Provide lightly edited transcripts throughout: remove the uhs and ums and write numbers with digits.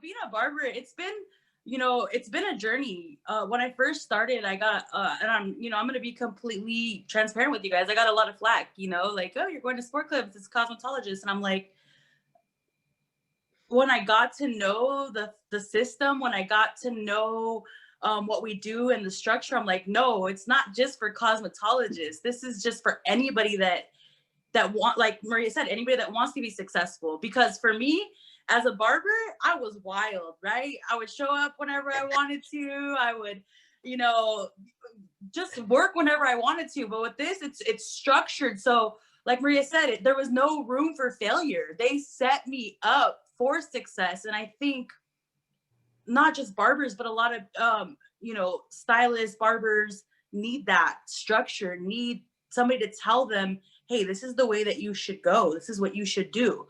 being a barber, it's been a journey. When I first started, I got, and I'm going to be completely transparent with you guys. I got a lot of flack, like, oh, you're going to sport clubs, it's cosmetologist. And I'm like, when I got to know the system, when I got to know what we do and the structure, I'm like, no, it's not just for cosmetologists. This is just for anybody that want, like Maria said, anybody that wants to be successful. Because for me, as a barber, I was wild, right? I would show up whenever I wanted to. I would, you know, just work whenever I wanted to. But with this, it's structured. So, like Maria said, there was no room for failure. They set me up for success, and I think not just barbers, but a lot of stylists, barbers need that structure. Need somebody to tell them, hey, this is the way that you should go. This is what you should do.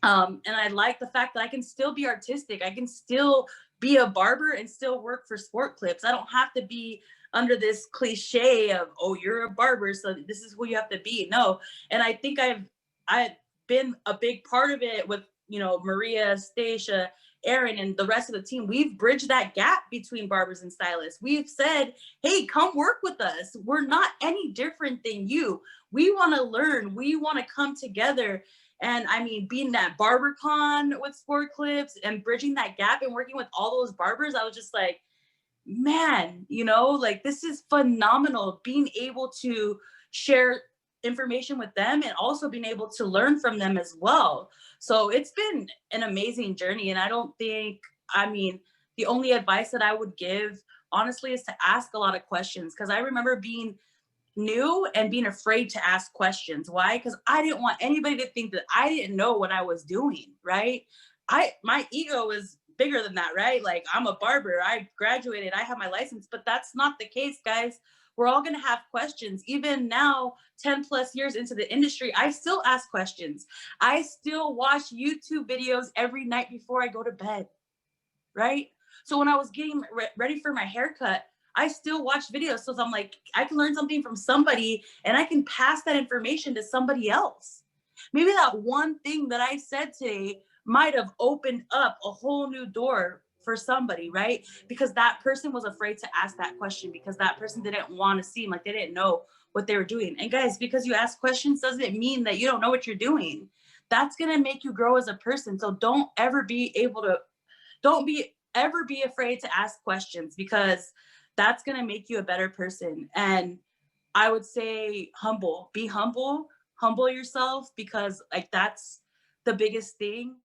And I like the fact that I can still be artistic. I can still be a barber and still work for Sport Clips. I don't have to be under this cliche of, oh, you're a barber, so this is who you have to be. No. And I think I've been a big part of it with, Maria, Stacia, Aaron, and the rest of the team. We've bridged that gap between barbers and stylists. We've said, hey, come work with us. We're not any different than you. We want to learn. We want to come together. And I mean, being at BarberCon with Sport Clips and bridging that gap and working with all those barbers, I was just like, man, like this is phenomenal. Being able to share information with them and also being able to learn from them as well. So it's been an amazing journey. And the only advice that I would give, honestly, is to ask a lot of questions. Because I remember being new and being afraid to ask questions. Why? Because I didn't want anybody to think that I didn't know what I was doing, right? My ego is bigger than that, right? Like, I'm a barber, I graduated, I have my license, but that's not the case, guys. We're all going to have questions. Even now, 10 plus years into the industry, I still ask questions. I still watch YouTube videos every night before I go to bed, right? So when I was getting ready for my haircut, I still watched videos. So I'm like, I can learn something from somebody and I can pass that information to somebody else. Maybe that one thing that I said today might have opened up a whole new door for somebody, right? Because that person was afraid to ask that question, because that person didn't want to seem like they didn't know what they were doing. And guys, because you ask questions doesn't mean that you don't know what you're doing. That's going to make you grow as a person. So don't ever be afraid to ask questions, because that's going to make you a better person. And I would say be humble yourself, because like that's the biggest thing.